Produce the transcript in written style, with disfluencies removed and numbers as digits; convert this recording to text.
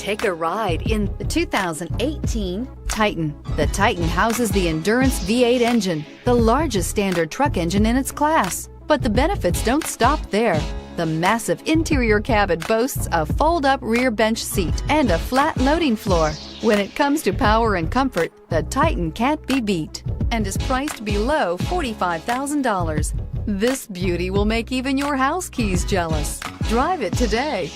Take a ride in the 2018 Titan. The Titan houses the Endurance V8 engine, the largest standard truck engine in its class. But the benefits don't stop there. The massive interior cabin boasts a fold-up rear bench seat and a flat loading floor. When it comes to power and comfort, the Titan can't be beat and is priced below $45,000. This beauty will make even your house keys jealous. Drive it today.